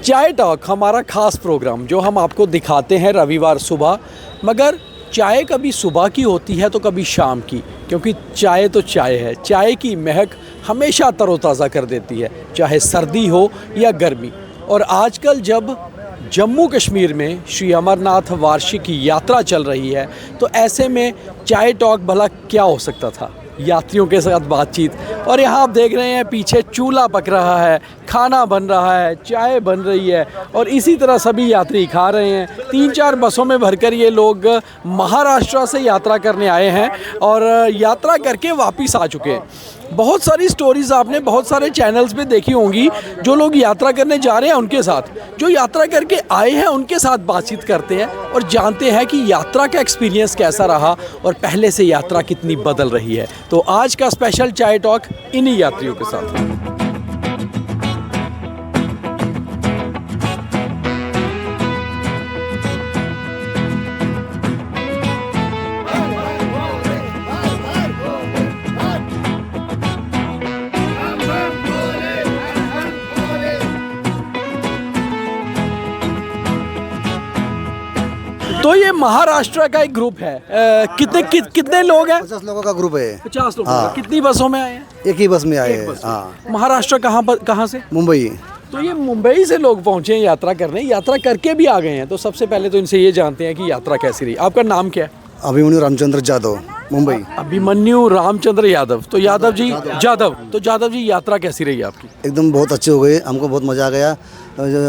चाय टॉक हमारा खास प्रोग्राम जो हम आपको दिखाते हैं रविवार सुबह, मगर चाय कभी सुबह की होती है तो कभी शाम की, क्योंकि चाय तो चाय है। चाय की महक हमेशा तरोताज़ा कर देती है, चाहे सर्दी हो या गर्मी। और आजकल जब जम्मू कश्मीर में श्री अमरनाथ वार्षिक यात्रा चल रही है, तो ऐसे में चाय टॉक भला क्या हो सकता था, यात्रियों के साथ बातचीत। और यहाँ आप देख रहे हैं पीछे चूल्हा पक रहा है, खाना बन रहा है, चाय बन रही है और इसी तरह सभी यात्री खा रहे हैं। 3-4 बसों में भरकर ये लोग महाराष्ट्र से यात्रा करने आए हैं और यात्रा करके वापस आ चुके हैं। बहुत सारी स्टोरीज़ आपने बहुत सारे चैनल्स पे देखी होंगी। जो लोग यात्रा करने जा रहे हैं उनके साथ, जो यात्रा करके आए हैं उनके साथ बातचीत करते हैं और जानते हैं कि यात्रा का एक्सपीरियंस कैसा रहा और पहले से यात्रा कितनी बदल रही है। तो आज का स्पेशल चाय टॉक इन्हीं यात्रियों के साथ। तो ये महाराष्ट्र का एक ग्रुप है। कितने लोग हैं? 50 लोगों का ग्रुप है। 50 लोग। कितनी बसों में आए हैं? एक ही बस में आए हैं। हाँ। महाराष्ट्र कहाँ से? मुंबई। तो ये मुंबई से लोग पहुंचे हैं यात्रा करने, यात्रा करके भी आ गए हैं। तो सबसे पहले तो इनसे ये जानते हैं कि यात्रा कैसी रही। आपका नाम क्या है? अभिमन्यु रामचंद्र जादव, मुंबई। अभिमन्यु रामचंद्र यादव। तो यादव जी जादव जी यात्रा कैसी रही आपकी? एकदम बहुत अच्छे हो गए, हमको बहुत मज़ा आ गया।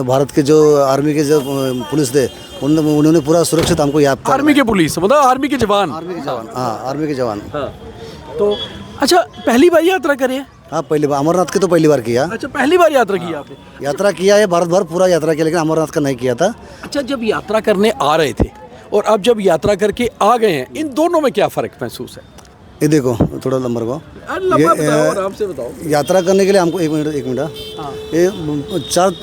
भारत के जो आर्मी के जो पुलिस थे उन्होंने पूरा सुरक्षित हमको यहाँ। आर्मी के पुलिस मतलब आर्मी के जवान? हाँ, आर्मी के जवान। तो अच्छा, पहली बार यात्रा करें? हाँ, पहली बार। अमरनाथ की तो पहली बार किया। अच्छा, पहली बार यात्रा की आपने? यात्रा किया है भारत भर पूरा यात्रा किया, लेकिन अमरनाथ का नहीं किया था। अच्छा, जब यात्रा करने आ रहे थे और अब जब यात्रा करके आ गए हैं, इन दोनों में क्या फ़र्क महसूस है? ये देखो थोड़ा नंबर को आराम से बताओ। यात्रा करने के लिए हमको एक मिनट ये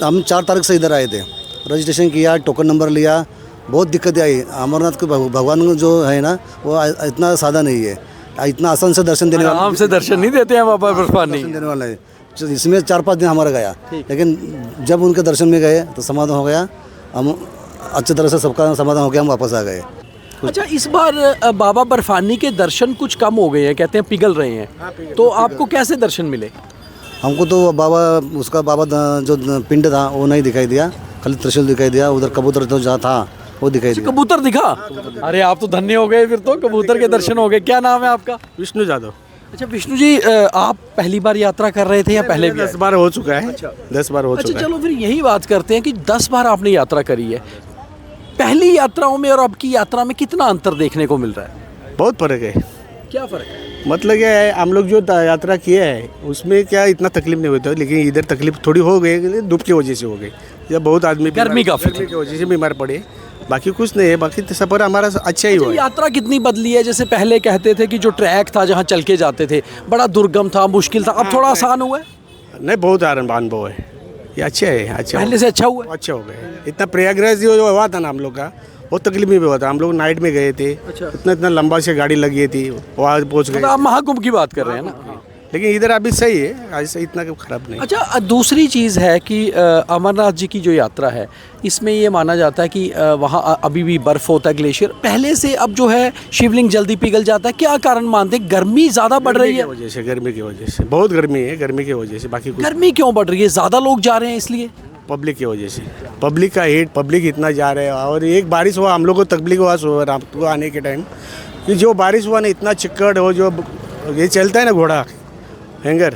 हम 4 तारीख से इधर आए थे। रजिस्ट्रेशन किया, टोकन नंबर लिया, बहुत दिक्कतें आई। अमरनाथ के भगवान जो है ना, वो इतना सादा नहीं है, इतना आसान से दर्शन देने वाला। आराम से दर्शन नहीं देते हैं बाबा, दर्शन देने वाला है। इसमें 4-5 दिन हमारा गया, लेकिन जब उनके दर्शन में गए तो समाधान हो गया। हम अच्छी तरह से सबका समाधान हो गया, हम वापस आ गए। अच्छा, इस बार बाबा बर्फानी के दर्शन कुछ कम हो गए हैं, कहते हैं पिघल रहे हैं। तो आपको कैसे दर्शन मिले? हमको तो बाबा जो पिंड था वो नहीं दिखाई दिया, खाली त्रिशूल दिखाई दिया। उधर कबूतर तो जहाँ था वो दिखाई दिया। कबूतर दिखा? अरे आप तो धन्य हो गए फिर तो, कबूतर के दर्शन हो गए। क्या नाम है आपका? विष्णु जादव। अच्छा विष्णु जी, आप पहली बार यात्रा कर रहे थे या पहले भी? 10 बार हो चुका है। 10 बार हो चुका है। अच्छा चलो फिर यही बात करते हैं कि 10 बार आपने यात्रा करी है। पहली यात्राओं में और अब की यात्रा में कितना अंतर देखने को मिल रहा है? बहुत फर्क है। क्या फ़र्क है? मतलब क्या है, हम लोग जो यात्रा किए हैं उसमें क्या इतना तकलीफ नहीं होता, लेकिन इधर तकलीफ थोड़ी हो गई, धूप की वजह से हो गई। जब बहुत आदमी गर्मी की वजह से बीमार पड़े, बाकी कुछ नहीं है। बाकी सफ़र हमारा अच्छा ही हुआ। यात्रा कितनी बदली है? जैसे पहले कहते थे कि जो ट्रैक था जहाँ चल के जाते थे बड़ा दुर्गम था, मुश्किल था, अब थोड़ा आसान हुआ है? नहीं, बहुत अनुभव है, ये अच्छा है। अच्छा, पहले से अच्छा हुआ है? अच्छा हो गया। इतना प्रयागराज जो हुआ था ना हम लोग का, बहुत तकलीफ में भी हुआ था। हम लोग नाइट में गए थे। अच्छा। इतना लंबा से गाड़ी लगी थी, वहाँ पहुँच गए। आप महाकुंभ की बात कर रहे हैं ना? लेकिन इधर अभी सही है, ऐसा इतना खराब नहीं। अच्छा, दूसरी चीज़ है कि अमरनाथ जी की जो यात्रा है इसमें ये माना जाता है कि वहाँ अभी भी बर्फ़ होता है, ग्लेशियर पहले से अब जो है शिवलिंग जल्दी पिघल जाता है। क्या कारण मानते हैं? गर्मी ज़्यादा बढ़ रही है? गर्मी की वजह से बहुत गर्मी है, गर्मी की वजह से। बाकी गर्मी क्यों बढ़ रही है? ज़्यादा लोग जा रहे हैं इसलिए? पब्लिक की वजह से, पब्लिक का हेट, पब्लिक इतना जा रहे हैं। और एक बारिश हुआ, हम लोग को तकलीफ हुआ रात को आने के टाइम, कि जो बारिश हुआ ना, इतना चिक्कड़ हो, जो ये चलता है ना घोड़ा हैंगर,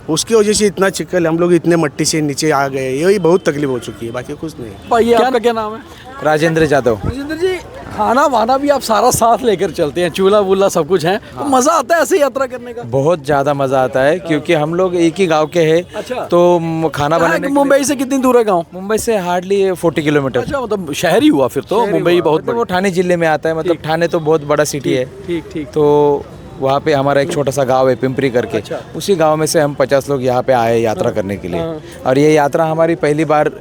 उसकी वजह से इतना चिक्कल, हम लोग इतने मट्टी से नीचे आ गए। यही बहुत तकलीफ हो चुकी है, बाकी कुछ नहीं। भाई आपका क्या नाम है? राजेंद्र जादव। राजेंद्र जी, खाना वाना भी आप सारा साथ लेकर चलते हैं, चूल्हा वूल्हा सब कुछ है, तो मज़ा आता है ऐसे यात्रा करने का? बहुत ज़्यादा मज़ा आता है, क्योंकि हम लोग एक ही गांव के हैं। अच्छा। तो खाना बनाने मुंबई से कितनी दूर है गांव? मुंबई से हार्डली 40 किलोमीटर। अच्छा, मतलब शहर ही हुआ फिर तो। मुंबई बहुत वो ठाणे जिले में आता है, मतलब ठाणे तो बहुत बड़ा सिटी है। ठीक। तो वहाँ पे हमारा एक छोटा सा गांव है पिंपरी करके। अच्छा। उसी गांव में से हम 50 लोग यहाँ पे आए यात्रा करने के लिए। और ये यात्रा हमारी पहली बार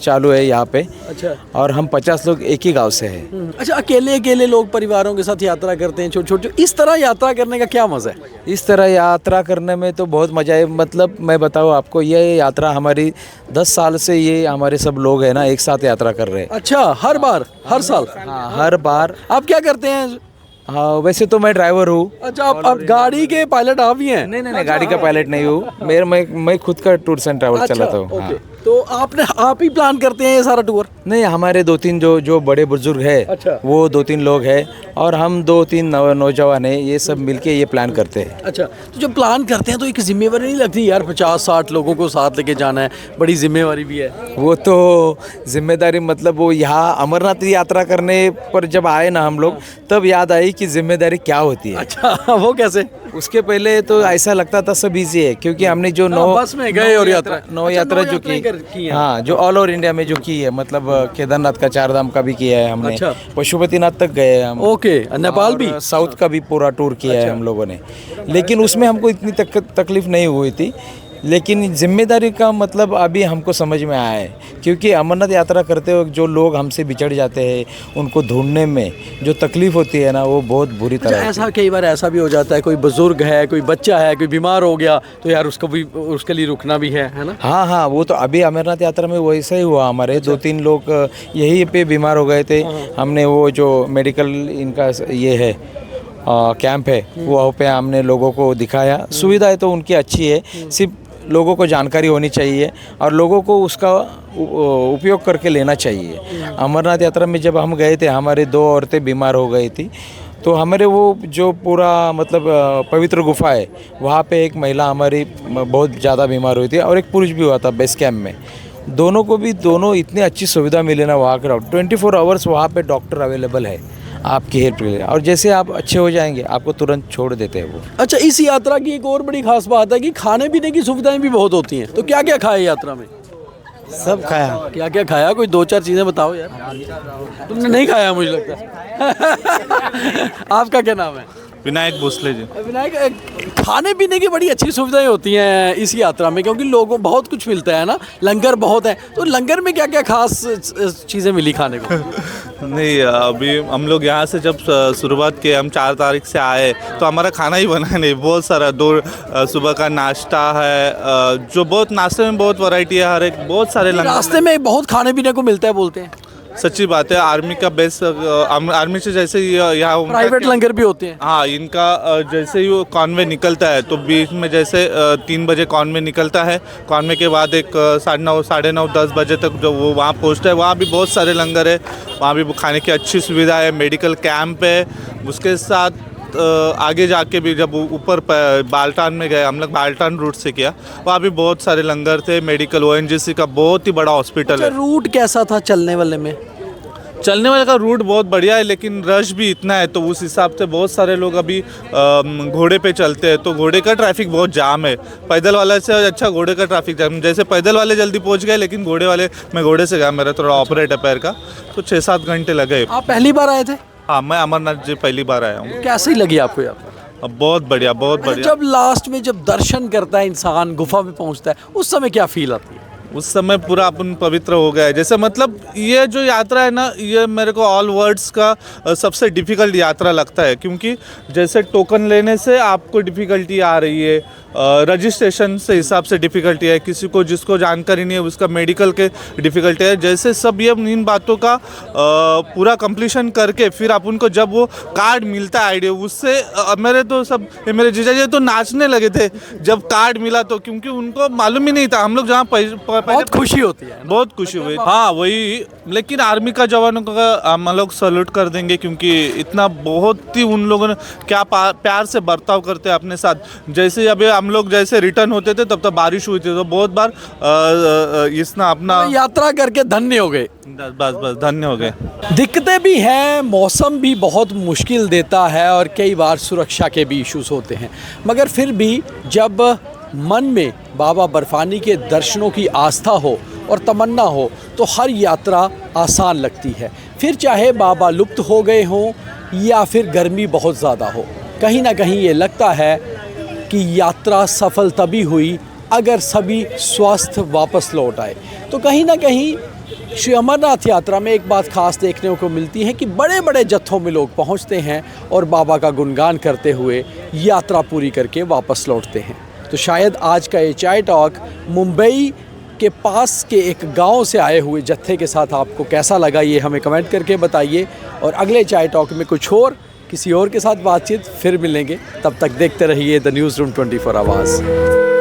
चालू है यहाँ पे। अच्छा। और हम 50 लोग एक ही गांव से हैं। अच्छा, अकेले अकेले लोग परिवारों के साथ यात्रा करते हैं छोटे छोटे, इस तरह यात्रा करने का क्या मज़ा है? इस तरह यात्रा करने में तो बहुत मज़ा है। मतलब मैं बताऊँ आपको, ये यात्रा हमारी 10 साल से ये हमारे सब लोग हैं ना एक साथ यात्रा कर रहे हैं। अच्छा, हर बार, हर साल? हाँ, हर बार। आप क्या करते हैं? हाँ, वैसे तो मैं ड्राइवर हूँ। अच्छा, आप गाड़ी के पायलट आप ही हैं? नहीं, गाड़ी का पायलट नहीं हूँ। मैं खुद का टूर्स एंड ट्रैवल चलाता हूँ। ओके। तो आप ही प्लान करते हैं ये सारा टूर? नहीं, हमारे 2-3 जो बड़े बुजुर्ग है, अच्छा। वो 2-3 लोग हैं और हम 2-3 नौजवान हैं, ये सब मिलके ये प्लान करते हैं। अच्छा, तो जब प्लान करते हैं तो एक जिम्मेवारी नहीं लगती यार, 50-60 लोगों को साथ लेके जाना है, बड़ी जिम्मेवारी भी है? वो तो जिम्मेदारी, मतलब वो यहाँ अमरनाथ यात्रा करने पर जब आए ना हम लोग, तब याद आई कि जिम्मेदारी क्या होती है। अच्छा, वो कैसे? उसके पहले तो ऐसा लगता था सब इजी है, क्योंकि हमने जो बस में गए और यात्रा जो की, हाँ, जो ऑल ओवर इंडिया में जो की है, मतलब केदारनाथ का 4 धाम का भी किया है हमने। अच्छा। पशुपतिनाथ तक गए हम। ओके, नेपाल भी? साउथ का भी पूरा टूर किया है हम लोगों ने, लेकिन उसमें हमको इतनी तकलीफ नहीं हुई थी। लेकिन जिम्मेदारी का मतलब अभी हमको समझ में आया है, क्योंकि अमरनाथ यात्रा करते वक्त जो लोग हमसे बिछड़ जाते हैं, उनको ढूंढने में जो तकलीफ होती है ना, वो बहुत बुरी तरह होती है। ऐसा कई बार ऐसा भी हो जाता है, कोई बुजुर्ग है, कोई बच्चा है, कोई बीमार हो गया, तो यार उसके लिए रुकना भी है ना? हाँ, वो तो अभी अमरनाथ यात्रा में वैसा ही हुआ। हमारे 2-3 लोग यहीं पे बीमार हो गए थे। हमने वो जो मेडिकल इनका ये है कैंप है, वहाँ पे हमने लोगों को दिखाया। सुविधाएं तो उनकी अच्छी है, सिर्फ लोगों को जानकारी होनी चाहिए और लोगों को उसका उपयोग करके लेना चाहिए। अमरनाथ यात्रा में जब हम गए थे, हमारे 2 औरतें बीमार हो गई थी, तो हमारे वो जो पूरा मतलब पवित्र गुफा है, वहाँ पे एक महिला हमारी बहुत ज़्यादा बीमार हुई थी और एक पुरुष भी हुआ था बेस कैंप में। दोनों इतनी अच्छी सुविधा मिले ना वहाँ के, 24 आवर्स वहाँ पे डॉक्टर अवेलेबल है आपकी हेल्प के लिए, और जैसे आप अच्छे हो जाएंगे आपको तुरंत छोड़ देते हैं वो। अच्छा, इस यात्रा की एक और बड़ी खास बात है कि खाने पीने की सुविधाएं भी बहुत होती हैं, तो क्या क्या खाए यात्रा में? सब खाया। क्या क्या खाया? कोई 2-4 चीज़ें बताओ यार। तुमने नहीं खाया मुझे लगता है। आपका क्या नाम है? विनायक भोसले जी। विनायक, खाने पीने की बड़ी अच्छी सुविधाएं होती हैं इस यात्रा में, क्योंकि लोगों को बहुत कुछ मिलता है ना, लंगर बहुत है, तो लंगर में क्या क्या खास चीज़ें मिली खाने को? नहीं, अभी हम लोग यहाँ से जब शुरुआत किए, हम 4 तारीख से आए, तो हमारा खाना ही बना नहीं, बहुत सारा सुबह का नाश्ता है, जो बहुत नाश्ते में बहुत वैरायटी है, हर एक बहुत सारे लंगर। रास्ते में बहुत खाने पीने को मिलता है बोलते हैं। सच्ची बात है, आर्मी का बेस्ट, आर्मी से जैसे यहाँ प्राइवेट लंगर भी होते हैं। हाँ, इनका जैसे ही वो कॉन्वे निकलता है, तो बीच में जैसे 3 बजे कॉन्वे निकलता है, कॉन्वे के बाद एक 9:30, 9:30, 10 बजे तक जो वो वहाँ पहुँचता है, वहाँ भी बहुत सारे लंगर है, वहाँ भी खाने की अच्छी सुविधा है, मेडिकल कैंप है। उसके साथ आगे जाके भी जब ऊपर बाल्टान में गए, हम लोग बाल्टान रूट से किया, वहाँ भी बहुत सारे लंगर थे, मेडिकल ONGC का बहुत ही बड़ा हॉस्पिटल है। रूट कैसा था चलने वाले में? चलने वाले का रूट बहुत बढ़िया है, लेकिन रश भी इतना है, तो उस हिसाब से बहुत सारे लोग अभी घोड़े पे चलते हैं, तो घोड़े का ट्रैफिक बहुत जाम है। पैदल वाले से अच्छा घोड़े का ट्रैफिक जाम, जैसे पैदल वाले जल्दी पहुंच गए, लेकिन घोड़े वाले, मैं घोड़े से गया, मेरा थोड़ा ऑपरेट है पैर का, तो 6-7 घंटे लगे। आप पहली बार आए थे? हाँ, मैं अमरनाथ जी पहली बार आया हूँ। कैसी लगी आपको यात्रा? बहुत बढ़िया, बहुत बढ़िया। जब लास्ट में जब दर्शन करता है इंसान, गुफा में पहुंचता है, उस समय क्या फील आती है? उस समय पूरा अपन पवित्र हो गया है, जैसे मतलब ये जो यात्रा है ना, ये मेरे को ऑल वर्ल्ड्स का सबसे डिफ़िकल्ट यात्रा लगता है, क्योंकि जैसे टोकन लेने से आपको डिफ़िकल्टी आ रही है, रजिस्ट्रेशन से हिसाब से डिफ़िकल्टी है, किसी को जिसको जानकारी नहीं है उसका मेडिकल के डिफ़िकल्टी है, जैसे सब ये इन बातों का पूरा कंप्लीशन करके फिर अपन को जब वो कार्ड मिलता है आईडी, उससे मेरे जीजा जी तो नाचने लगे थे जब कार्ड मिला, तो क्योंकि उनको मालूम ही नहीं था। हम लोग जहाँ बहुत खुशी होती है, बहुत खुशी हुई। हाँ, वही। लेकिन आर्मी का जवानों का हम लोग सैल्यूट कर देंगे, क्योंकि इतना बहुत ही उन लोगों ने क्या प्यार से बर्ताव करते हैं अपने साथ। जैसे अभी हम लोग जैसे रिटर्न होते थे, तब तक बारिश हुई थी, तो बहुत बार इसना अपना यात्रा करके धन्य हो गए। बस धन्य हो गए। दिक्कतें भी हैं, मौसम भी बहुत मुश्किल देता है और कई बार सुरक्षा के भी इश्यूज होते हैं, मगर फिर भी जब मन में बाबा बर्फानी के दर्शनों की आस्था हो और तमन्ना हो, तो हर यात्रा आसान लगती है। फिर चाहे बाबा लुप्त हो गए हों या फिर गर्मी बहुत ज़्यादा हो, कहीं ना कहीं ये लगता है कि यात्रा सफल तभी हुई अगर सभी स्वस्थ वापस लौट आए। तो कहीं ना कहीं श्री अमरनाथ यात्रा में एक बात खास देखने को मिलती है कि बड़े बड़े जत्थों में लोग पहुंचते हैं और बाबा का गुणगान करते हुए यात्रा पूरी करके वापस लौटते हैं। तो शायद आज का ये चाय टॉक मुंबई के पास के एक गांव से आए हुए जत्थे के साथ आपको कैसा लगा, ये हमें कमेंट करके बताइए। और अगले चाय टॉक में कुछ और किसी और के साथ बातचीत फिर मिलेंगे। तब तक देखते रहिए द न्यूज़ रूम 24 आवाज़।